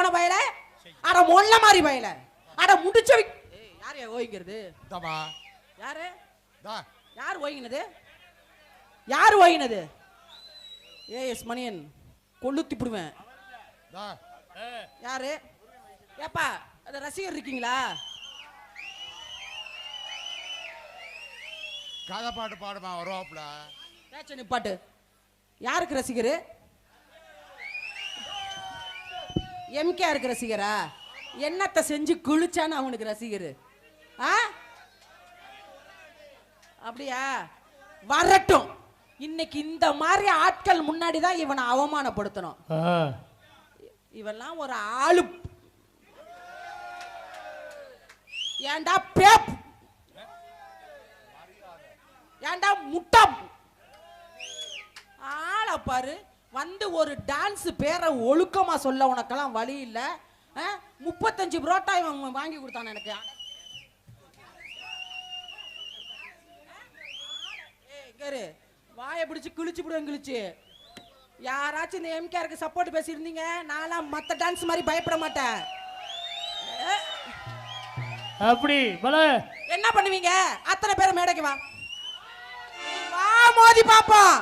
போன பயல, அட மொல்ல மாதிரி பயல, அட முடிச்ச யாரையா ஓய்ங்கிறது? யாரு யார் ஓய்ங்கினது? யார் ஓய்ங்கினது? ஏஎஸ் மணியன் கொள்ளுத்தி புடுவேன். யாரு ஏப்பா அது ரசிகர் இருக்கீங்களா? கதை பாட்டு பாடுமா வருவாப்ல பேச்ச நிப்பாட்டு. யாருக்கு ரசிகர்? எம்கே இருக்கு ரசிகரா? என்னத்தை செஞ்சு குளிச்சான்னு அவனுக்கு ரசிகர்? அப்படியா? வரட்டும். இன்னைக்கு இந்த மாதிரி ஆட்கள் முன்னாடி தான் இவனை அவமானப்படுத்தணும். இவெல்லாம் ஒரு ஆளு. ஏண்டா பேப், ஏண்டா முட்டா ஆளை பாரு. வந்து ஒரு டான்ஸ் பேரை ஒழுக்கமா சொல்ல உனக்கெல்லாம் வழி இல்ல. 35 புரோட்டா இவன் வாங்கி கொடுத்தான் எனக்கு. வாயை பிடிச்சு கிழிச்சு விடுவேன். கிழிச்சு யாராச்சும் இந்த எம்கேருக்கு சப்போர்ட் பேசியிருந்தீங்க, நான்லாம் மற்ற டான்ஸ் மாதிரி பயப்பட மாட்டேன். அப்படி என்ன பண்ணுவீங்க? அத்தனை பேரை மேடைக்கு வா வா மோதி பாப்போம்.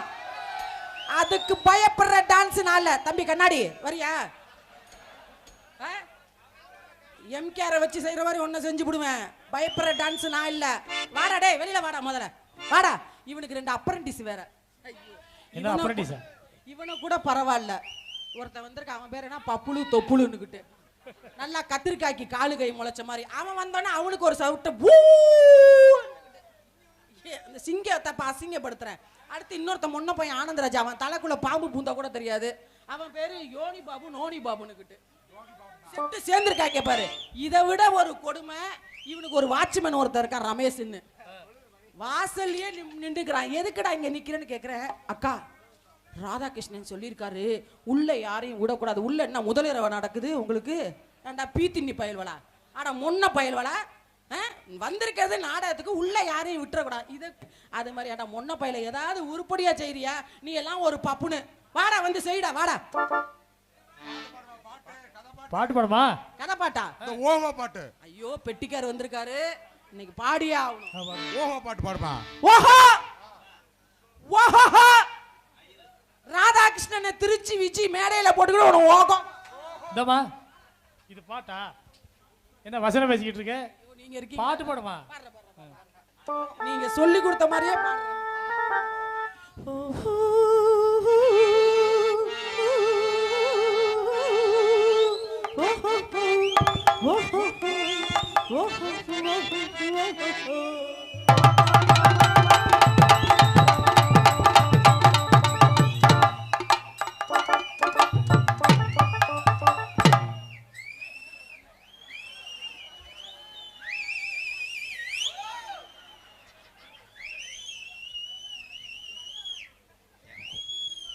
அதுக்கு பயப்படுற டான்ஸ் நான்ல. தம்பி கண்ணாடி வரியா? எம்கேரை வச்சு செய்யற மாதிரி ஒன்ன செஞ்சு விடுவேன். பயப்படுற டான்ஸ் நான் இல்ல. வாடா டேய், வெளியில வாடா, முதல்ல வாடா. இவனுக்கு 2 அப்ரண்டிஸ் வேற. என்ன அப்ரண்டிஸ்? இவனை கூட பரவாயில்ல. ஒருத்தன் வந்திருக்க, அவன் பேர் என்ன, பப்புளு தொப்புளுன்னுக்கிட்டு நல்லா கத்திரிக்காய்க்கு காலு கை முளைச்ச மாதிரி. அவன் வந்தோடனே அவனுக்கு ஒரு சவுட்ட அந்த சிங்கத்தை அசிங்கப்படுத்துறேன். அடுத்து இன்னொருத்த முன்ன போய் ஆனந்தராஜா, அவன் தலைக்குள்ள பாம்பு பூந்தா கூட தெரியாது. அவன் பேரு யோனி பாபு நோனி பாபுன்னுக்கிட்டு செட்டு சேர்ந்துருக்காங்க பாரு. இதை விட ஒரு கொடுமை, இவனுக்கு ஒரு வாட்ச்மேன் ஒருத்தர் இருக்கான் ரமேஷ்ன்னு. வாசல்லையே நின்றுக்கிறான். எதுக்குடா இங்க நிக்கிறேன்னு கேக்குறேன். அக்கா ராதாகிருஷ்ணன் சொல்லியிருக்காரு உள்ள யாரையும் விடக்கூடாது. உள்ள என்ன முதலிரவு நடக்குது உங்களுக்கு? ஏண்டா பீத்தின்னி பயல்வலா, ஆனா முன்ன பயல்வலா வந்திருக்கிறது நாடகத்துக்கு, உள்ள யாரையும் விட்டுறக்கூடாது. இது அது மாதிரி ஏடா முன்ன பயல ஏதாவது உருப்படியா செய்யறியா? நீ எல்லாம் ஒரு பப்புனு. வாடா வந்து செய்டா வாடா. பாட்டு பாடுமா? கதை பாட்டா? ஓஹோ பாட்டு. ஐயோ பெட்டிக்கார் வந்திருக்காரு, இன்னைக்கு பாடியே ஆகணும். ஓஹோ பாட்டு பாடுமா? ஓஹோ ஓஹோ ராதாகிருஷ்ணனை திருச்சி விச்சி மேடையில போட்டுக்கிட்டு ஒரு ஓகம். இந்தமா இது பாட்டா? என்ன வசனம் பேசிக்கிட்டு இருக்க? நீங்க இருக்கீங்க, பாட்டு பாடுமா? நீங்க சொல்லி கொடுத்த மாதிரியே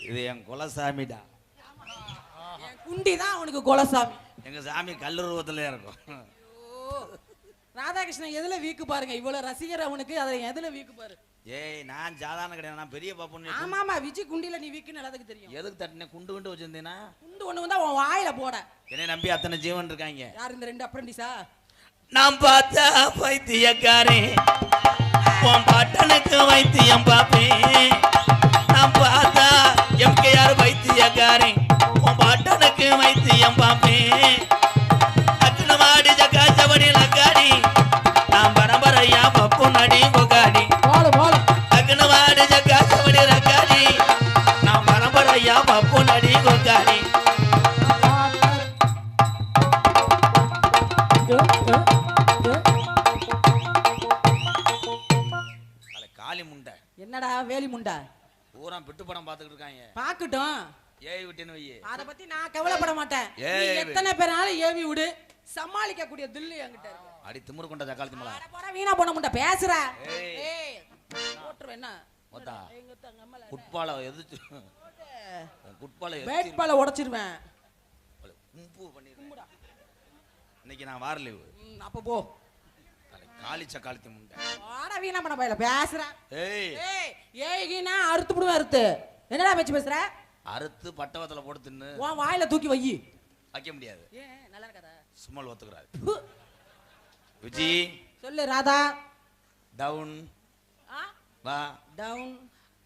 இது என் குலசாமிடா. குண்டி தான் அவனுக்கு குலசாமி. எங்க சாமி கல்லுருவத்துல இருக்கும். ராதாகிருஷ்ணன் எதுல வீக்கு பாருங்க, இவ்வளவு ரசிகர் அவனுக்கு, அதை எதுல வீக்கு பாரு. ஏய் நான் சாதாரண கிடையாது, நான் பெரிய பாப்புன்னு. ஆமா ஆமா, விஜய் குண்டில நீ வீக்குன்னு எல்லாத்துக்கு தெரியும். எதுக்கு தட்டினே? குண்டு குண்டு வச்சிருந்தேனா? குண்டு ஒண்ணு வந்தா உன் வாயில போட. என்னை நம்பி அத்தனை ஜீவன் இருக்காங்க. யார் இந்த 2 அப்ரண்டிஸா? நான் பார்த்தா பைத்தியக்காரே, உன் பாட்டனுக்கு வைத்தியம் பாப்பேன். நான் பார்த்தா எம்கேஆர் பைத்தியக்காரே, உன் பாட்டனுக்கு வைத்தியம் பாப்பேன். அக்கன மாடி ஜக்கா ஜவடி லக்காடி, நான் பரம்பரையா பப்பு நடி கொகாடி. அக்கன மாடி ஜக்கா ஜவடி லக்காடி, நான் பரம்பரையா பப்பு நடி கொகாடி. காளி முண்டை என்னடா வேலி முண்டா? பூரா பிட்டு படம் பாத்துக்கிட்டு இருக்காங்க. பாக்கட்டும், ஏவி விட்டுன்னு வை. அத பத்தி நான் கவலைப்பட மாட்டேன். நீ எத்தனை பேராலும் ஏவி விடு, சமாளிக்க கூடிய தில்லு என்கிட்ட இருக்கு. அடி திமிரு கொண்ட தக்காளி மலா. அட போடா வீணா போன முண்டை பேசுற. ஏய் போட்ற என்ன? மொத்தா குட்பால எதுச்சு? குட்பால பேட் பால உடைச்சிருவேன். கும்பு பண்ணிடுறேன். இன்னைக்கு நான் வார லீவு. அப்ப போ. காளி சக்காளத்தி முண்டை. ஆட வீணா பண்ண பையல பேசுற. ஏய் ஏய் ஏய்கினா அறுத்து புடுவேன். அறுத்து என்னடா பேச்சு பேசுற? அறுத்து பட்டவத்துல போட்டு தின்னு உன் வாயில தூக்கி வை. வைக்க முடியாது. ஏன் நல்லா இருக்காதா? சும்மல் ஒத்துக்கிறாரு. விஜி சொல்லு ராதா. டவுன் வா. டவுன்.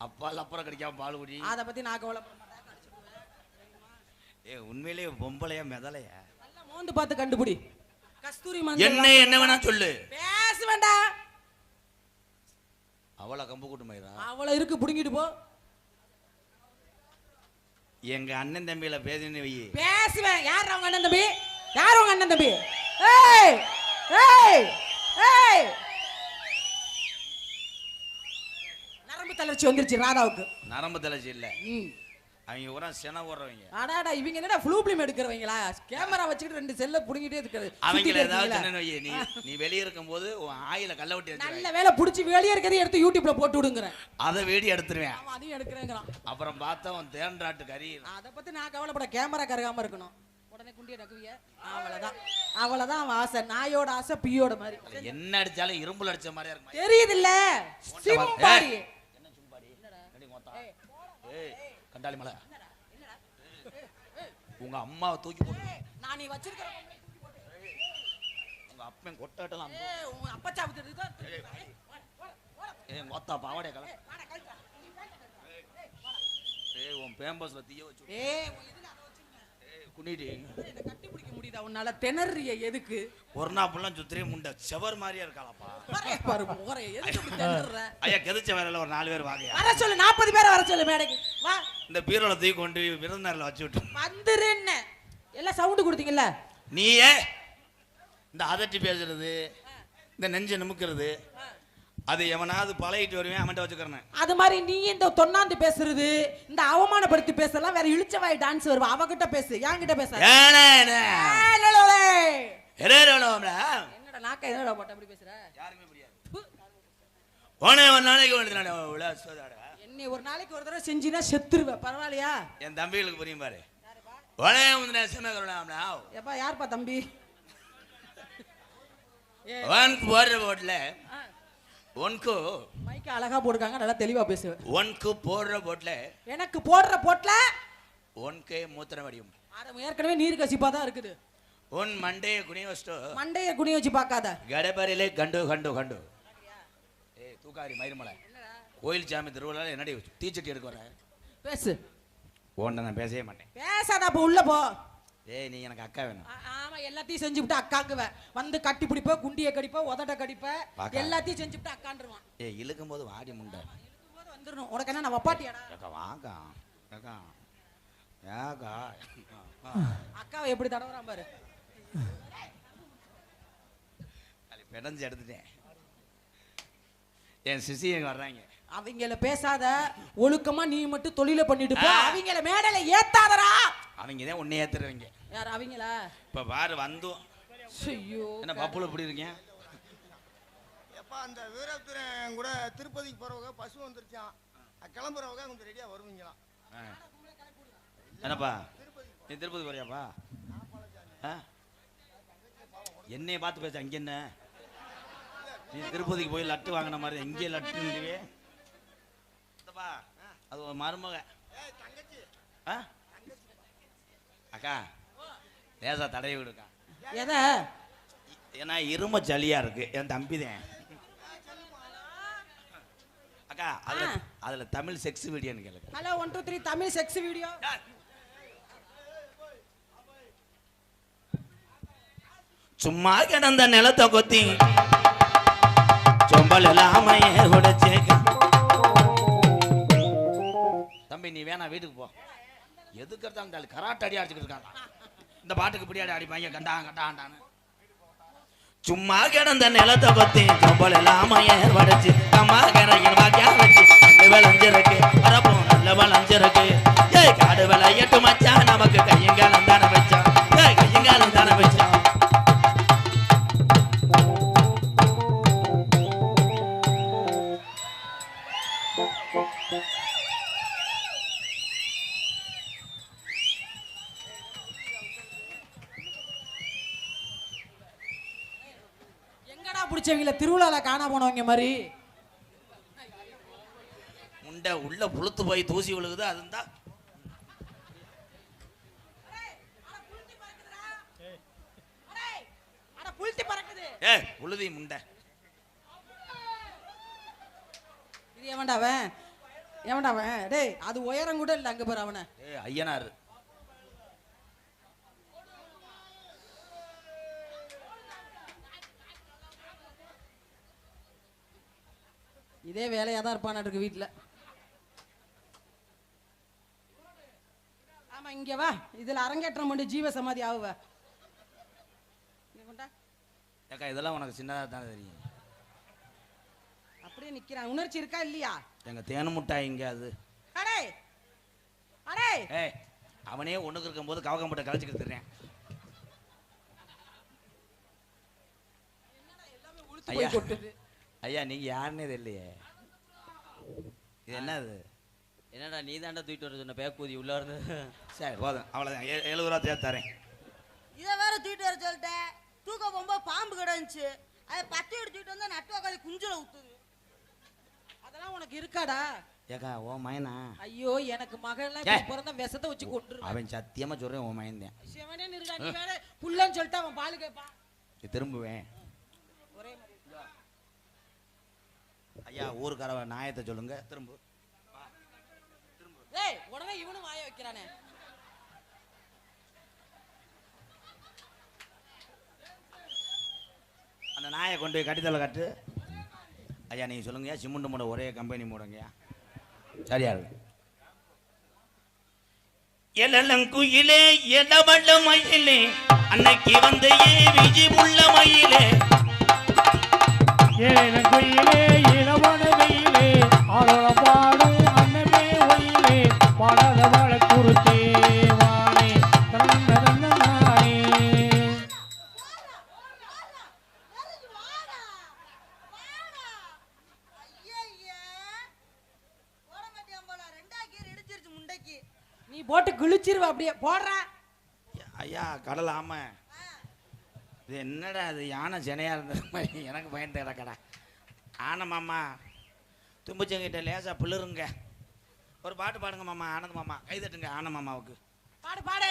அப்பால் அப்புறம் கிடைக்காம பால் குடி. அதை பத்தி நான் கவலைப்பட மாட்டேன். உண்மையிலேயே பொம்பளையா மெதலையா? நல்லா மோந்து பார்த்து கண்டுபிடி. கஸ்தூரி என்ன வேணா சொல்லு. பேச வேண்டாம். அவளை கம்பு கூட்டு மயிரா. அவளை இருக்கு புடுங்கிட்டு போ. எங்க அண்ணன் தம்பியில பேசுன்னு வை. பேசுவேன். யார் அவங்க அண்ணன் தம்பி? யார் உங்க அண்ணன் தம்பி? ஏய் ஏய் ஏய், நரம்பு தளர்ச்சி வந்துருச்சு ராதாவுக்கு. நரம்பு தளர்ச்சி இல்ல, அவங்க ஊரா சென ஓடுறவங்க. அடாடா, இவங்க என்னடா ஃப்ளூ ஃபிலிம் எடுக்கிறவங்களா? கேமரா வச்சுக்கிட்டு 2 செல்ல புடுங்கிட்டே இருக்கிறது. அவங்கள ஏதாவது சொன்னேன்னு வை. நீ வெளிய இருக்கும்போது உன் ஆயில கல்ல விட்டு எடுத்து நல்ல வேளை புடிச்சு வெளியே இருக்கிறதை எடுத்து யூடியூப்ல போட்டு விடுங்கறேன். அதை வேடி எடுத்துருவேன். அவன் அதையும் எடுக்கிறேங்கறான். அப்புறம் பார்த்தா அவன் தேன்றாட்டு கறி. அத பத்தி நான் கவலைப்பட. கேமரா கருகாம இருக்கணும். உடனே குண்டிய டக்குவிய. அவ்வளவுதான் அவன் ஆசை. நாயோட ஆசை பியோட மாதிரி. என்ன அடிச்சாலும் இரும்புல அடிச்ச மாதிரியா இருக்கு. தெரியுது இல்ல? சிம்பாடி. என்ன சிம்பாடி? என்னடி மொத்தா? ஏய் கண்டாலி மலை. உங்க அம்மாவை தூக்கி போட்டு நான் நீ வச்சிருக்கிற உங்க அப்பன் கொட்டாட்டலாம். உங்க அப்பா சாப்பிட்டு ஏய் மொத்தா பாவடே கல. ஏய் உன் பேம்பஸ்ல தீய வச்சு. ஏய் இதுல அத வச்சிருங்க. ஏய் குனிடி. இத கட்டி பிடிக்க முடியுதா உன்னால? திணறிய எதுக்கு? ஒரு நாள் புள்ள சுத்திரே முண்ட செவர் மாதிரியா இருக்காளப்பா. பாரு முகரை எதுக்கு இப்படி திணறற? ஐயா கெதிச்ச வேலையில ஒரு 4 பேர் வாங்கயா. வர சொல்லு. 40 பேரை வர சொல்லு மேடைக்கு. வா. இந்த பீரோல தூக்கி கொண்டு விருந்தினர்ல வச்சு விட்டு வந்துருன்னு எல்லாம் சவுண்ட் கொடுத்தீங்கல்ல. நீயே இந்த அதட்டி பேசுறது, இந்த நெஞ்ச நிமுக்கிறது, அது எவனாவது பழகிட்டு வருவேன் அவன்கிட்ட வச்சுக்கிறேன். அது மாதிரி நீ இந்த தொன்னாந்து பேசுறது, இந்த அவமானப்படுத்தி பேசலாம். வேற இழுச்சவாய் டான்ஸ் வருவா. அவகிட்ட பேசு, என்கிட்ட பேச. என்னடா நாக்க என்னடா போட்ட அப்படி பேசுற? யாருமே புரியாது. போனே ஒரு நாளைக்கு என்னை ஒரு நாளைக்கு ஒரு தடவை செஞ்சினா செத்துருவ. பரவாயில்லையா? என் தம்பிகளுக்கு புரியும் பாரு. எப்பா யார்ப்பா தம்பி? போடுற போட்ல ஒன்கு மைக்க அழகா போடுறாங்க. நல்லா தெளிவா பேசுவேன். ஒன்கு போடுற போட்ல எனக்கு போடுற போட்ல ஒன்கே மூத்திரம் வடியும். அது ஏற்கனவே நீர் கசிப்பா தான் இருக்குது. ஒன் மண்டைய குனி வச்சு மண்டைய குனி வச்சு பார்க்காத. கடப்பரிலே கண்டு கண்டு கண்டு. ஏய் தூக்காரி மயிர்மலை கோயில் சாமி திருவிழா என்னடி தீச்சட்டி எடுக்க வர? பேசு. ஓண்ட நான் பேசவே மாட்டேன். பேசாத. அப்ப உள்ள போ. ஏய் நீ எனக்கு அக்கா வேணும். ஆமா எல்லாத்தையும் செஞ்சுவிட்டு அக்காக்குவ. வந்து கட்டி பிடிப்ப, குண்டிய கடிப்ப, உதட்ட கடிப்ப, எல்லாத்தையும் செஞ்சுவிட்டு அக்கான்றுவான். ஏய் இழுக்கும் போது வாடி முண்டை. இழுக்கும் போது வந்துறணும். உனக்கு என்ன நான் வப்பாட்டியாடா? அக்கா வாக்கா அக்கா யாக்கா அக்காவை எப்படி தடவறான் பாரு. பெடஞ்சு எடுத்துட்டேன். என் சிசிங்க வர்றாங்க. அவங்கள பேசாத. ஒழுக்கமா நீ மட்டும் தொழில பண்ணிட்டு போ. அவங்கள மேடையில ஏத்தாதடா. அவங்க தான் உன்னை ஏத்துறவங்க. யார் அவங்களா? இப்ப பாரு வந்து. ஐயோ என்ன பப்புல இப்படி இருக்கீங்க? எப்பா அந்த வீரத்துறன் கூட திருப்பதிக்கு போறவங்க பசு வந்துருச்சான். கிளம்புறவங்க கொஞ்சம் ரெடியா வருவீங்களா? என்னப்பா நீ திருப்பதி போறியாப்பா? என்னைய பார்த்து பேச. அங்க என்ன நீ திருப்பதிக்கு போய் லட்டு வாங்கின மாதிரி எங்கே லட்டு? அது ஒரு மருமக. அக்கா லேசா தடவி விடுக்கா. எத? ஏன்னா இரும சளியா இருக்கு. என் தம்பி தான். அக்கா அதுல தமிழ் செக்ஸ் வீடியோன்னு கேளுங்க. Hello 1 2 3 Tamil sex video. சும்மா கிடந்த நிலத்தை கொத்தி சொம்பல் இல்லாமையே உடைச்சே. தம்பி நீ வேணா வீட்டுக்கு போ. எதுக்கிறதா இருந்தாலும் கராட்டை அடி அடிச்சுக்கிட்டு இருக்காங்க. இந்த பாட்டுக்கு பிடியாடி அடிப்பாங்க கண்டா கண்டாண்டான்னு. சும்மா கிடந்த நிலத்தை கொத்தி சொம்பல் இல்லாமையே உடைச்சு அம்மா கரையில் வாக்கியா வச்சு விளைஞ்சிருக்கு வரப்போ நல்ல விளைஞ்சிருக்கு. ஏய் காடு விளையட்டு மச்சான் நமக்கு கையங்காலம் தானே வச்சான். ஏய் கையங்காலம் தானே வச்சான். எங்கடா புடிச்சவங்கள திருவிழால காணா போனவங்க மாதிரி முண்டை உள்ள புளுத்து போய் தூசி விழுகுது. அதுதான் ஏய் உழுதி முண்டை. இது எவன்டாவன் டேய் அது உயரம் கூட இல்ல அங்க பாரு அவனை. ஏய் ஐயனார். இதே வேலையா தான் இருப்பான் இருக்கு வீட்டுல. ஆமா இங்க வா, இதுல அரங்கேற்றம் பண்ணி ஜீவ சமாதி ஆகுவ. ஏக்கா இதெல்லாம் உனக்கு சின்னதாக தான் தெரியும். அப்படியே நிக்கிறான். உணர்ச்சி இருக்கா இல்லையா? எங்க தேனு முட்டாய் இங்க அது. அடே அடே ஏய் அவனே ஒண்ணுக்கு இருக்கும்போது கவகம் போட்டு கழிச்சுக்கிட்டு இருக்கேன். ஐயா ஐயா நீங்க யாருன்னே தெரியலையே. இது என்னது? என்னடா நீ தாண்டா தூக்கிட்டு வர சொன்ன பேக்கூதி உள்ள இருந்து. சரி போதும் அவ்வளோதான். 70 ரூபா சேர்த்து தரேன். இதை வேற தூக்கிட்டு வர சொல்லிட்டேன். தூக்க போகும்போது பாம்பு கிடந்துச்சு, அதை பத்தி எடுத்துக்கிட்டு வந்தா நட்டுவாக்காதி குஞ்சுல ஊத்துது. அதெல்லாம் உனக்கு இருக்காடா? ஏக்கா ஓ மயனா? ஐயோ எனக்கு மகள்லாம் பிறந்த விஷத்தை வச்சு கொட்டுரு. அவன் சத்தியமா சொல்றேன் ஓ மயன் தான். சிவனே நிறுடா, நீ வேற புள்ளன்னு சொல்லிட்டு அவன் பால் கேட்பான். திரும்புவேன். ஒரே மாதிரி ஐயா ஊருக்கார நாயத்தை சொல்லுங்க. திரும்ப. ஏய் உடனே இவனும் வாய வைக்கிறானே. அந்த நாயை கொண்டு போய் கட்டித்தலை கட்டு. ஐயா நீங்கள் சொல்லுங்கய்யா. சிமெண்ட் மூட ஒரே கம்பெனி மூடங்கய்யா. சரியா இருக்கு. எலங்குயிலே எடவள்ள மயிலே அன்னைக்கு வந்த விஜி உள்ள மயிலே ஏலங்குயிலே இளவன வெயிலே ஆளோட பாடும் அன்னமே ஒயிலே பாடாத வாழ குருத்தே வானே தன்னதன்னானே. நீ போட்டு கிழிச்சிருவ அப்படியே போடுற. ஐயா கடல் ஆம இது என்னடா அது யானை செனையா இருந்த மாதிரி எனக்கு பயந்து கிடக்கடா. ஆன மாமா தும்புச்சங்கிட்ட லேசா பிள்ளுருங்க. ஒரு பாட்டு பாடுங்க மாமா. ஆனந்த் மாமா கை தட்டுங்க ஆன மாமாவுக்கு. பாடு பாடு.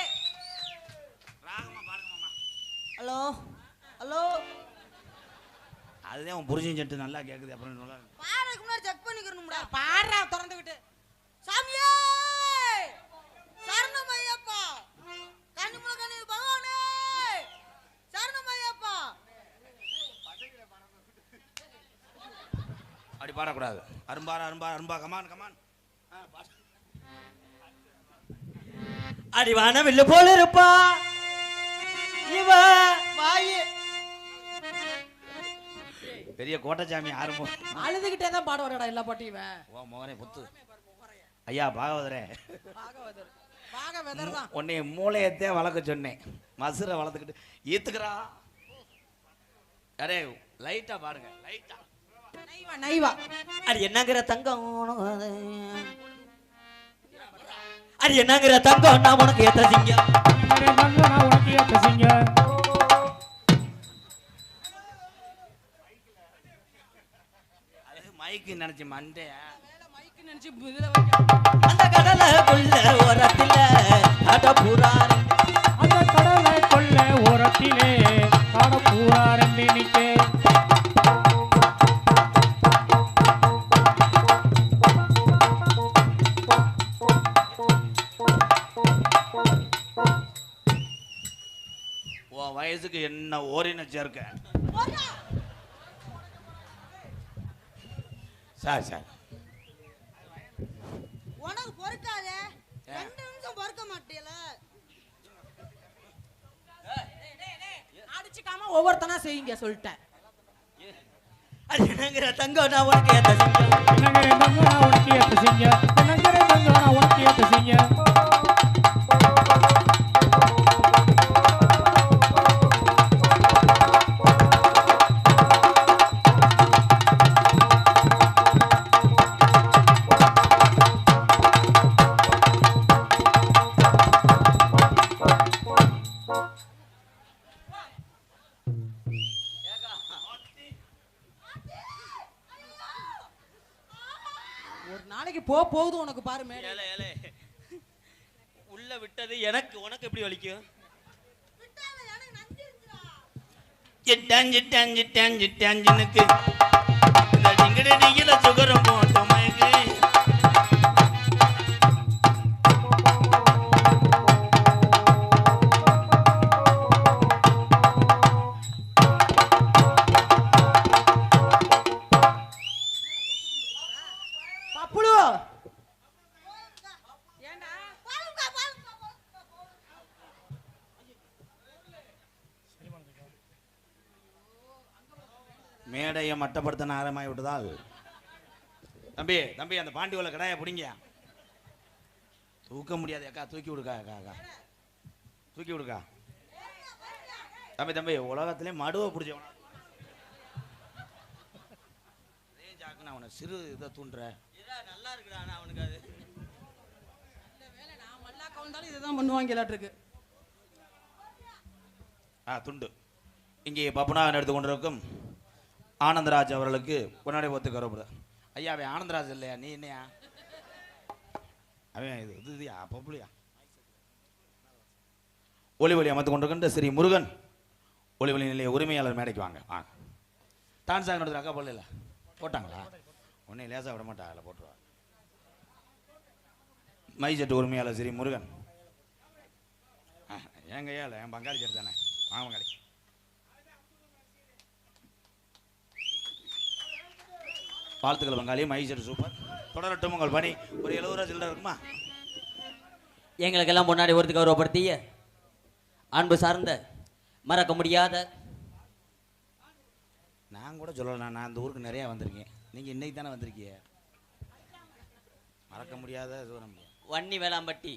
ராகமா பாடுங்க மாமா. Hello hello. அதுதான் உன் புரிஞ்சுன்னு சொல்லிட்டு நல்லா கேட்குது. அப்புறம் நல்லா பாடுறதுக்கு முன்னாடி செக் பண்ணிக்கிறணும்டா. பாடுறா திறந்து விட்டு. சாமியே சரணம் ஐயப்பா. கண்ணுமுல கண்ணு பகவானே சரணம் ஐயப்பா. அப்படி பாடக்கூடாது. அரும்பாரா அரும்பா அரும்பா கமான் கமான். அடிவான வில்லு போல இருப்பா இவ வாயு. பெரிய கோட்டச்சாமி ஆரம்பம். அழுதுகிட்டே தான் பாடுவாரடா எல்லா பாட்டியும். ஓ மோகனே புத்து. ஐயா பாகவதரே. பாகவதர் பாகவதர் தான். உன்னை மூளையத்தே வளர்க்க சொன்னேன். மசுரை வளர்த்துக்கிட்டு ஈத்துக்கிறா. அரே லைட்டா பாருங்க லைட்டா. நைவா நைவா. அது என்னங்கிற தங்கம் அது என்னங்கிற தங்கம் நான் உனக்கு ஏத்த சிங்கம். நான் உனக்கு ஏத்த சிங்கம். அது மைக்கு நினைச்சு மண்டைய மைக்கு நினைச்சு இதுல வைக்க. அந்த கடலுக்குள்ள ஓரத்தில கடப்புறாரு. அந்த கடலை கொள்ள ஓரத்திலே காட பூரா ரெண்டு நிக்கே. உன் வயசுக்கு என்ன ஓரின சேர்க்க. சார் சார் உனக்கு பொறுக்காதே. 2 நிமிஷம் பொறுக்க மாட்டேல. அடிச்சுக்காம ஒவ்வொருத்தனா செய்யுங்க சொல்லிட்டேன். அது என்னங்கிற தங்கம் நான் உனக்கு ஏத்த சிங்கம். என்னங்கிற தங்கம் நான் உனக்கு ஏத்த சிங்கம். என்னங்கிற தங்கம் நான் உனக்கு ஏத்த சிங்கம். ஒரு நாளைக்கு போகுது உனக்கு பாரு மேல. ஏலே ஏலே உள்ள விட்டது எனக்கு உனக்கு எப்படி வலிக்கும்? சிட்டான் சிட்டான் சிட்டான் சிட்டான்னுக்கு இந்த டிங்கிடியில சுகரம் போட்டு மயக்கு பப்புளு ஏண்டா மேடையை மட்டப்படுத்த ஆரம்பமாகி விட்டதால் தம்பி தம்பி அந்த பாண்டி உள்ள கடாயை பிடிங்க தூக்க முடியாது அக்கா தூக்கி விடுக்கா அக்கா அக்கா தூக்கி விடுக்கா தம்பி தம்பி உலகத்திலே மடுவை பிடிச்சவன நான் அவனை சிறு இதை தூண்டுற நல்லா இருக்குடா அவனுக்கு அது நான் மல்லாக்க வந்தாலும் இதுதான் பண்ணுவாங்க எல்லாத்துக்கு துண்டு இங்கே பப்புனாக எடுத்து கொண்டிருக்கும் ஆனந்தராஜ் அவர்களுக்கு முன்னாடி ஒத்து கருவப்படுது ஐயா அவன் ஆனந்தராஜ் இல்லையா நீ என்னையா அவன் இது இதுயா பப்புலியா ஒளி ஒளி அமைத்து கொண்டிருக்கின்ற ஸ்ரீ முருகன் ஒளி ஒளி நிலைய உரிமையாளர் மேடைக்கு வாங்க வாங்க டான்ஸ் ஆக நடத்துகிற அக்கா போடல போட்டாங்களா ஒன்றும் லேசாக விட மாட்டா அதில் போட்டுருவா மை செட்டு உரிமையாளர் ஸ்ரீ முருகன் ஏங்க ஐயா இல்லை என் பங்காளி செட்டு தானே வாங்க பங்காளி வாழ்த்துக்கள் பங்காளி மை செட்டு சூப்பர் தொடரட்டும் உங்கள் பணி ஒரு 70 ரூபா சில்லறை இருக்குமா எங்களுக்கெல்லாம் முன்னாடி ஒருத்து கௌரவப்படுத்திய அன்பு சார்ந்த மறக்க முடியாத நான் கூட சொல்லலாம் நான் அந்த ஊருக்கு நிறையா வந்திருக்கேன் நீங்கள் இன்னைக்கு தானே வந்திருக்கீங்க மறக்க முடியாத தூரம் வன்னி வேளாம்பட்டி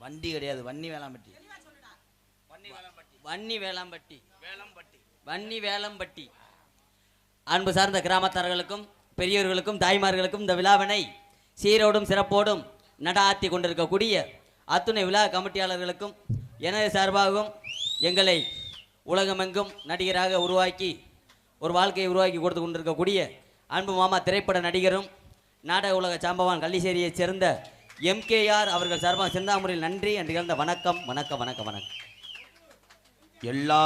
வண்டி கிடையாது வன்னி வேளாம்பட்டி வன்னி வேளாம்பட்டி வன்னி வேளம்பட்டி அன்பு சார்ந்த கிராமத்தார்களுக்கும் பெரியோர்களுக்கும் தாய்மார்களுக்கும் இந்த விழாவினை சீரோடும் சிறப்போடும் நடாத்தி கொண்டிருக்கக்கூடிய அத்துணை விழா கமிட்டியாளர்களுக்கும் எனது சார்பாகவும் எங்களை உலகமெங்கும் நடிகராக உருவாக்கி ஒரு வாழ்க்கையை உருவாக்கி கொடுத்து கொண்டிருக்கக்கூடிய அன்பு மாமா திரைப்பட நடிகரும் நாடக உலக சாம்பவான் கள்ளிசேரியைச் சேர்ந்த எம்கேஆர் அவர்கள் சார்பாக சிந்தாமுறையில் நன்றி என்று கலந்த வணக்கம் வணக்கம் வணக்கம் வணக்கம். எல்லா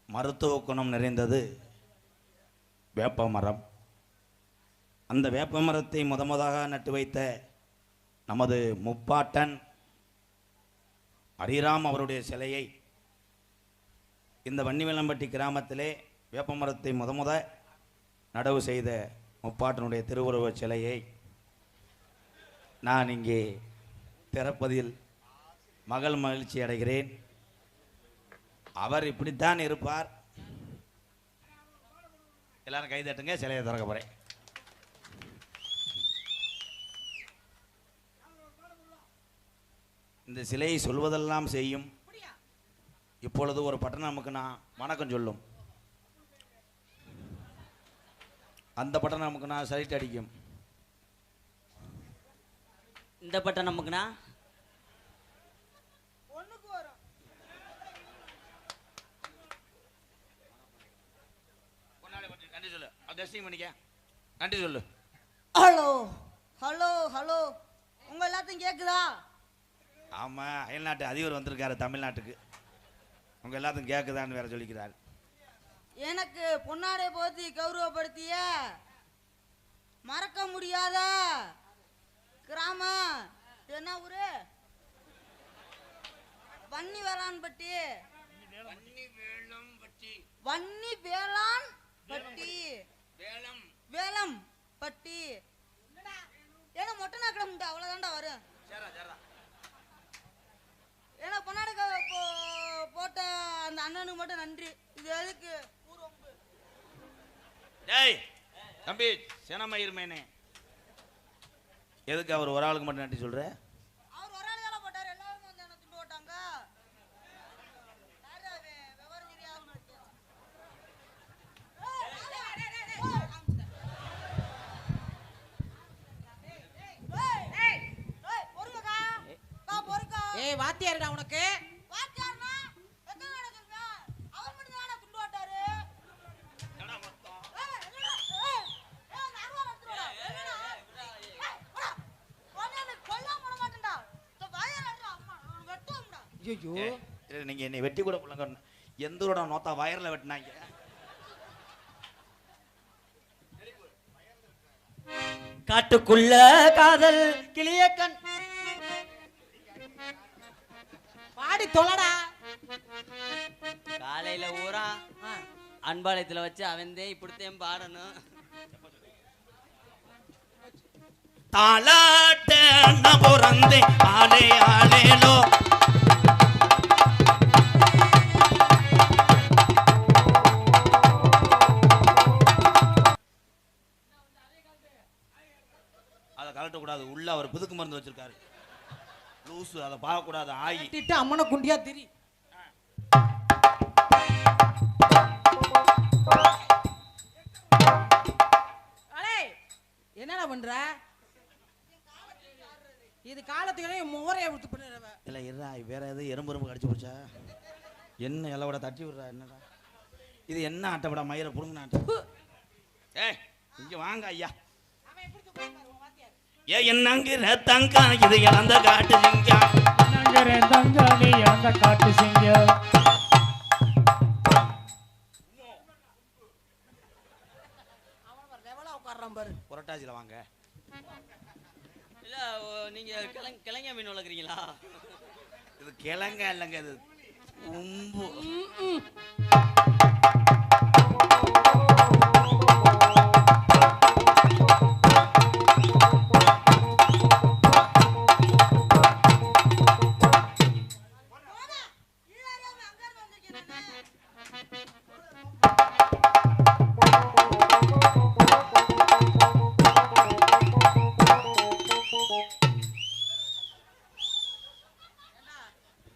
மருத்துவ குணம் நிறைந்தது வேப்ப மரம். அந்த வேப்ப மரத்தை முதலாக நட்டு வைத்த நமது முப்பாட்டன் ஹரிராம் அவருடைய சிலையை இந்த வன்னிவேலம்பட்டி கிராமத்திலே வேப்ப மரத்தை முத நடவு செய்த முப்பாட்டனுடைய திருவுருவச் சிலையை நான் இங்கே திறப்பதில் மகள் மகிழ்ச்சி அடைகிறேன். அவர் இப்படித்தான் இருப்பார். எல்லாரும் கை தட்டுங்க, சிலையை திறக்க போறேன். இந்த சிலையை சொல்வதெல்லாம் செய்யும். இப்பொழுது ஒரு பட்டணம் நமக்கு நான் வணக்கம் சொல்லும். அந்த பட்டம் நமக்கு நான் சைட் அடிக்கும். இந்த பட்டம் நமக்குனா ஒண்ணுக்கு வரும். நன்றி சொல்லு. டெஸ்டிங் பண்ணிக்க. நன்றி சொல்லு. ஹலோ ஹலோ ஹலோ உங்க எல்லாத்தையும் கேக்குதா? ஆமா, அயல்நாட்டு அதிபர் வந்திருக்காரு தமிழ்நாட்டுக்கு. உங்க எல்லாத்தையும் கேட்குதான்னு வேற சொல்லிக்கிறார். எனக்கு பொன்னாடை போத்தி கௌரவப்படுத்திய மறக்க முடியாத கிராமம் என்ன ஊரு? வன்னி வேளாண்பட்டி. வன்னி வேளாண் பட்டி. வேளம் பட்டி. ஏன்னா மொட்டை நாக்கிட முட்டை அவ்வளவுதான்டா வரும். ஏன்னா பொன்னாடை போட்ட அந்த அண்ணனுக்கு மட்டும் நன்றி. இது எதுக்கு டேய் தம்பி சினமயிருமேனே, எதுக்கு அவர் ஒரு ஆளுக்கு மட்டும் நன்றி சொல்ற? அவர் ஒரு ஆள் தானே போட்டாரு, எல்லாரும் வந்து என்ன துண்டு போட்டாங்க. விவரம் தெரியாம ஏய் வாத்தியாருடா உனக்கு. வாத்தியார்னா எத்தனை நாளா சொல்ற? அவர் மட்டும் தான துண்டு போட்டாரு. நீங்க என்னை வெட்டி கூட பிள்ளைங்க எந்தோட நோத்தா வயர்ல வெட்டினாங்க. காட்டுக்குள்ள காதல் கிளியக்கண் பாடி தொலைடா. காலையில ஊரா அன்பாளையத்துல வச்சு அவன்தே இப்படித்தான் பாடணும். தாலாட்ட நான் பிறந்தேன் ஆலே ஆலேலோ. அதை கலட்டக்கூடாது, உள்ள அவர் புதுக்கு மருந்து வச்சிருக்காரு லூசு, அதை பார்க்கக்கூடாது. ஆயி திட்டு அம்மனை குண்டியா திரி. அடே என்னடா பண்ற? இது காலத்துக்கு முகரைய விட்டு பண்ணுறவ. இல்லை இருடா, வேற எதுவும் எறும்பு கடிச்சு பிடிச்சா என்ன இலவோட தட்டி விடுறா? என்னடா இது? என்ன ஆட்டப்படா மயிரை புடுங்க ஆட்டம். ஏய் இங்க வாங்க ஐயா. ஏ என்னங்கிற தங்கா இது இழந்த காட்டு சிங்கா. தங்கா நீ இழந்த காட்டு சிங்கா. புரட்டாசியில வாங்க. இல்ல நீங்க கிழங்க மீன் வளர்க்குறீங்களா? இது கிழங்க இல்லைங்க, இது உம்பு.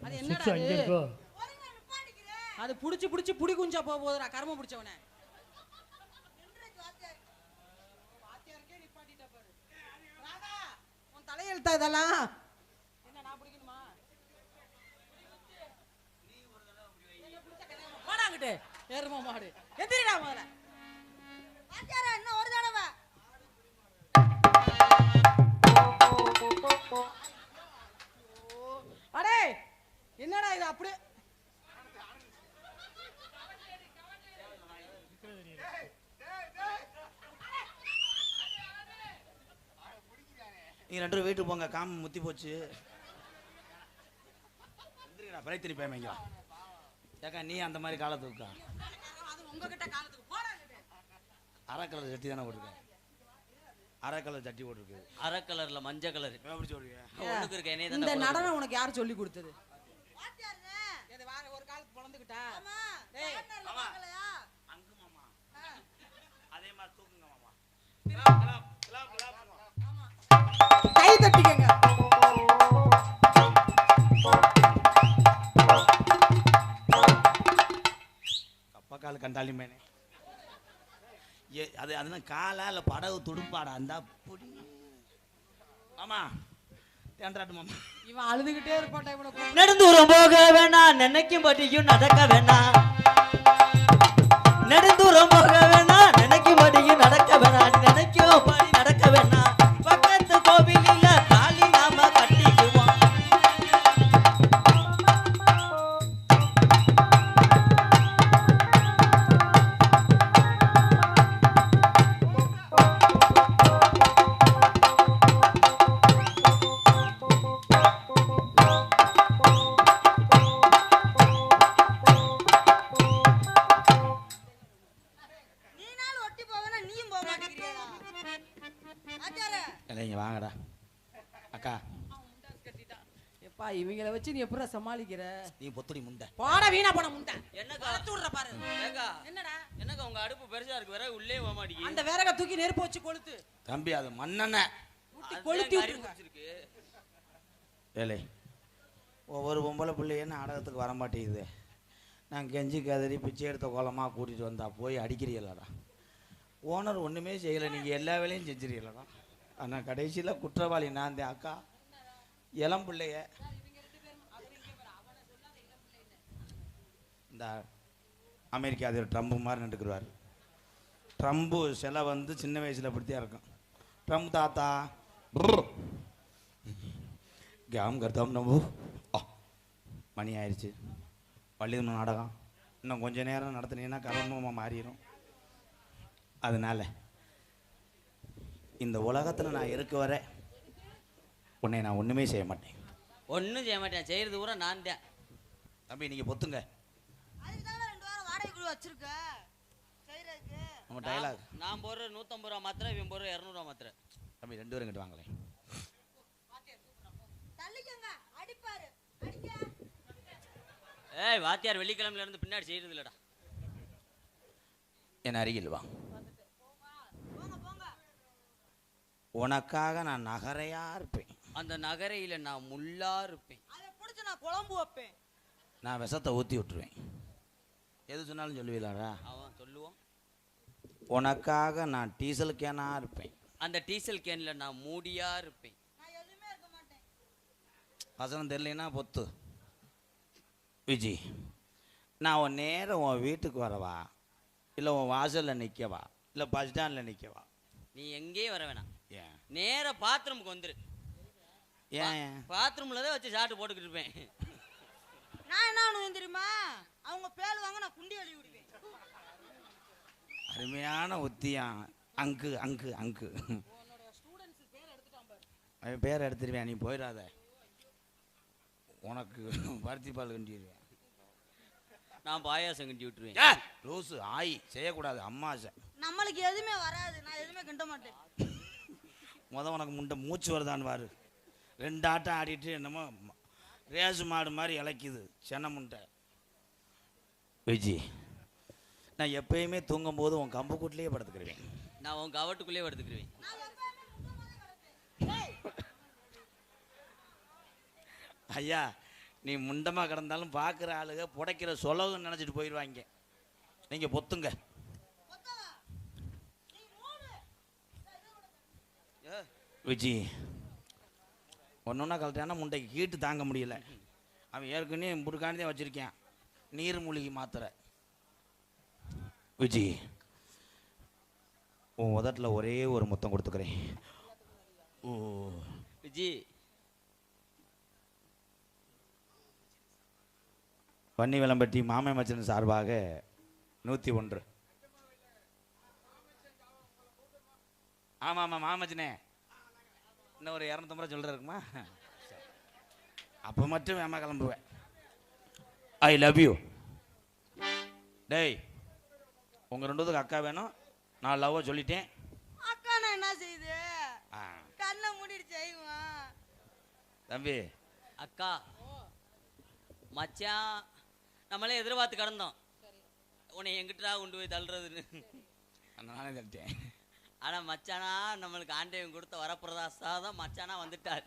அது என்னடா சுச்சு அங்க இருக்கோ? அது புடிச்சு புடிச்சு புடி குஞ்சா போக போதுடா கர்ம பிடிச்சவனே. உன் தலையெழுத்தா இதெல்லாம்? என்ன நான் பிடிக்கணுமா? மாடாங்கிட்டு ஏறுமா மாடு எந்திரிடா முதல்ல. வாத்தியாரே இன்னும் ஒரு தடவை. அடே என்னடா இது அப்படியே? நீங்க 2 பேரும் வீட்டுக்கு போங்க, காம முத்தி போச்சு. பிரயத்தினி பயமைங்க. ஏக்கா நீ அந்த மாதிரி காலத்துக்கா அது உங்ககிட்ட காலத்துக்கு போறாங்க. அரை கலர் சட்டி தானே போட்டிருக்கேன். அரை கலர் சட்டி போட்டிருக்கு. அரை கலர்ல மஞ்சள் கலர் எப்படி சொல்றீங்க? ஒண்ணுக்கு இருக்க என்னைய இந்த தான் நடனம் உனக்கு யார் சொல்லி கொடுத்தது? வாத்தியாரே இது வேற ஒரு காலத்துக்கு பிறந்துக்கிட்டா? ஆமா டேய் கார்னர்ல வாங்கலையா? அங்கு மாமா அதே மாதிரி தூக்குங்க மாமா. Clap clap clap clap. கை தட்டிக்கங்க. கப்பா கால் கண்டாலி மேனே. அது அதுதான் காலா இல்லை படகு துடுப்பாடா அந்த பொடி மாமா தேன்றாட்டு மாமா. இவன் அழுதுகிட்டே இருப்பான்டா இவனை கூப்பிட்டு. நெடுந்தூரம் போக வேணாம், நினைக்கும் படியும் நடக்க வேணாம். நெடுந்தூரம் போக வேணாம், நினைக்கும் படியும் நடக்க வேணாம். நினைக்கும் படி நடக்க வேணாம். பக்கத்து கோவிலில தாலி நாம கட்டிக்குவோம். நீனாலும் ஒட்டி போவேனா நீயும் போக மாட்டேங்கிறியடா. வாத்தியாரே இல்லைங்க வாங்கடா அக்கா. எப்பா இவங்கள வச்சு நீ எப்படா சமாளிக்கிற? நீ பொத்துடி முண்டை. போட வீணா போன முண்டை. என்னக்கா வளர்த்து விடுற பாரு. ஏக்கா என்னடா என்னக்கா உங்க அடுப்பு பெருசா இருக்கு, வேற உள்ளே போக மாட்டேங்குது. அந்த விறக தூக்கி நெருப்பு வச்சு கொளுத்து. தம்பி அது மண்ணெண்ணெய். கொளுத்தி விட்டுருங்க. ஏலே ஒவ்வொரு பொம்பளை பிள்ளையே நாடகத்துக்கு வர மாட்டேங்குது. நான் கெஞ்சி கதறி பிச்சை எடுத்த கோலமாக கூட்டிகிட்டு வந்தா போய் அடிக்கிறீங்களாடா. ஓனர் ஒன்றுமே செய்யலை, நீங்கள் எல்லா வேலையும் செஞ்சிருக்கீங்களா. ஆனால் கடைசியில் குற்றவாளி நான் தான் அக்கா. இளம் பிள்ளைய இந்த அமெரிக்கா அதிபர் ட்ரம்ப் மாதிரி நின்றுக்குருவார். ட்ரம்ப்பு சிலை வந்து சின்ன வயசில் இப்படித்தான் இருக்கும். ட்ரம்ப் தாத்தா கேம் கருத்தம் நம்பு. மணி ஆயிடுச்சு வள்ளிதம் நாடகம் இன்னும் கொஞ்ச நேரம் நடத்துனீங்கன்னா கர்மமாக மாறிடும். அதனால இந்த உலகத்தில் நான் இருக்க வர உன்னை நான் ஒன்றுமே செய்ய மாட்டேன். ஒன்றும் செய்ய மாட்டேன், செய்யறது பூரா நான் தான். தம்பி நீங்கள் பொத்துங்க. அதுக்கு தான் 2 வாரம் வாடகை குழு வச்சிருக்க செய்யறதுக்கு. நம்ம டைலாக் நான் போடுற 150 ரூபா மாத்திரை, இவன் போடுற 200 ரூபா மாத்திரை. தம்பி 2 பேரும் கிட்ட வாங்களேன். தள்ளிக்கங்க, அடிப்பாரு அடிக்க. ஏய் வாத்தியார் வெள்ளிக்கிழமையில இருந்து பின்னாடி செய்யறது இல்லடா. என் அருகில் வா. போங்க போங்க. உனக்காக நான் நகரையா இருப்பேன். அந்த நகரையில நான் முள்ளா இருப்பேன். அதை பிடிச்சி நான் குழம்பு வைப்பேன். நான் விஷத்தை ஊற்றி விட்டுருவேன். எது சொன்னாலும் சொல்லுவீங்களாடா? அவன் சொல்லுவான். உனக்காக நான் டீசல் கேனா இருப்பேன். அந்த டீசல் கேன்ல நான் மூடியா இருப்பேன். நான் எதுவுமே இருக்க மாட்டேன். வசனம் தெரியலனா பொத்து. விஜி, நான் உன் நேரம் உன் வீட்டுக்கு வரவா, இல்லை உன் வாசலில் நிற்கவா, இல்லை பஸ் ஸ்டாண்டில் நிற்கவா? நீ எங்கேயும் வர வேணாம், ஏன் நேரா பாத்ரூமுக்கு வந்துரு. ஏன் பாத்ரூம்ல தான் வச்சு சாட்டு போட்டுக்கிட்டு இருப்பேன். நான் என்ன பண்ணுவேன் தெரியுமா? அவங்க பேலுவாங்க, நான் குண்டி அடி விடுவேன். அருமையான உத்தியான். அங்கு அங்கு அங்கு அவன் பேரை எடுத்துருவேன். நீ போயிடாத, உனக்கு பருத்தி பால் கண்டிடுவேன். நான் பாயாசம் கட்டி விட்டுருவேன். லூசு ஆயி செய்யக்கூடாது. அம்மாசை நம்மளுக்கு எதுவுமே வராது, நான் எதுவுமே கிண்ட மாட்டேன். உனக்கு முண்டை மூச்சு வருதான்னு பாரு. 2 ஆட்டம் ஆடிட்டு என்னமோ ரேசு மாடு மாதிரி இழைக்குது சென்னை முண்டை. விஜி, நான் எப்பயுமே தூங்கும் போது உன் கம்பு கூட்டிலேயே படுத்துக்கிடுவேன். நான் உன் கவட்டுக்குள்ளேயே படுத்துக்கிடுவேன். ஐயா, நீ முண்டமாக கிடந்தாலும் பார்க்குற ஆளுக புடைக்கிற சொலவுன்னு நினச்சிட்டு போயிடுவாங்க. நீங்கள் பொத்துங்க. விஜி, ஒன்றா கலட்டானா முண்டைக்கு ஹீட்டு தாங்க முடியல. அவன் ஏற்கனவே முடுக்கானதே வச்சுருக்கேன் நீர் மூலிகை மாத்திரை. விஜி, உன் உதட்டில் ஒரே ஒரு முத்தம் கொடுத்துக்கிறேன். ஓ விஜி, வன்னி விளம்பட்டி மாமை மச்சன் சார்பாக 101. ஆமாம் ஆமாம் மாமச்சனே, இன்னும் ஒரு 250 ரூபா சொல்கிற இருக்குமா? அப்போ மட்டும் வேமா கிளம்புவேன். I love you. டேய், உங்கள் 2 பேத்துக்கு அக்கா வேணும். நான் லவ்வை சொல்லிட்டேன். அக்கா நான் என்ன செய்யுது? ஆ கண்ணை மூடிட்டு செய்வான். தம்பி, அக்கா மச்சான் நம்மளே எதிர்பார்த்து கிடந்தோம் உன்னை எங்கிட்டா கொண்டு போய் தள்ளுறதுன்னு. நானே தள்ளிட்டேன். ஆனா மச்சானா நம்மளுக்கு ஆண்டவன் கொடுத்த வரப்பிரதாசாதான் மச்சானா வந்துட்டாரு.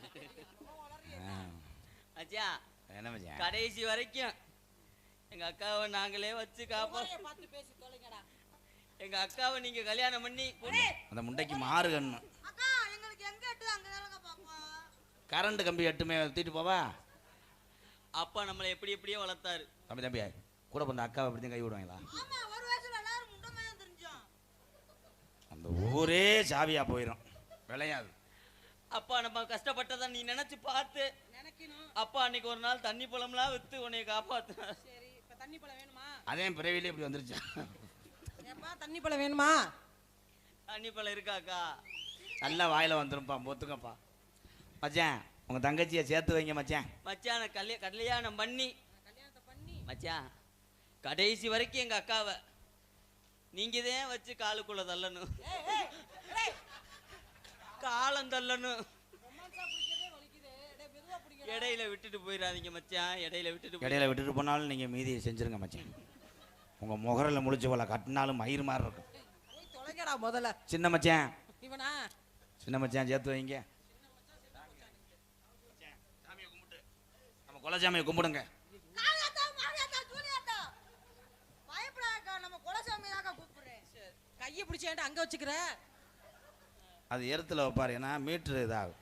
மச்சான் என்ன மச்சான், கடைசி வரைக்கும் எங்க அக்காவை நாங்களே வச்சு காப்போம். எங்க அக்காவை நீங்க கல்யாணம் பண்ணி அந்த முண்டைக்கு மாறு கண்ணு. அக்கா எங்களுக்கு எங்க எட்டு அங்க தானங்க பாப்போம். கரண்ட் கம்பி எட்டுமே தூக்கிட்டு போவா. அப்பா நம்மளை எப்படி எப்படியோ வளர்த்தாரு. தம்பி தம்பி, கூட பண்ண அக்காவை எப்படி கை விடுவாங்களா? ஆமா, ஒரு வயசுல எல்லாரும் முண்டமே தான் தெரிஞ்சோம். அந்த ஊரே சாவியா போயிடும், விளையாது. அப்பா நம்ம கஷ்டப்பட்டதை நீ நினைச்சு பார்த்து நினைக்கணும். அப்பா அன்னைக்கு ஒரு நாள் தண்ணி பழம்லாம் வித்து உன்னை காப்பாத்து. சரி, இப்ப தண்ணி பழம் வேணுமா? அதே பிறவிலே இப்படி வந்துருச்சா? ஏப்பா தண்ணி பழம் வேணுமா? தண்ணி பழம் இருக்காக்கா? நல்லா வாயில வந்துருப்பா, போத்துங்கப்பா. மச்சான், உங்க தங்கச்சியை சேர்த்து வைங்க மச்சான். மச்சான கல்யாணம் பண்ணி மச்சான் கடைசி வரைக்கும் எங்க அக்காவை நீங்க தான் வச்சு காலுக்குள்ள தள்ளணும், காலம் தள்ளணும். இடையில விட்டுட்டு போயிடாதீங்க மச்சான், இடையில விட்டுட்டு போனாலும் நீங்க மீதியை செஞ்சிருங்க மச்சான். உங்க முகரில் முழிச்சு போல கட்டினாலும் மயிர் மாதிரி இருக்கும். தொலைங்கடா முதல்ல. சின்ன மச்சான், இவனா சின்ன மச்சான் சேர்த்து வைங்க. நம்ம குலசாமியை கும்பிடுங்க. பயப்படாதக்கா, நம்ம குலசாமியாக கூப்பிடுறேன். கையை பிடிச்சேன்ட்டு அங்க வச்சுக்கிற. அது எருத்துல வைப்பாரு, ஏன்னா மீட்ரு இதாகும்.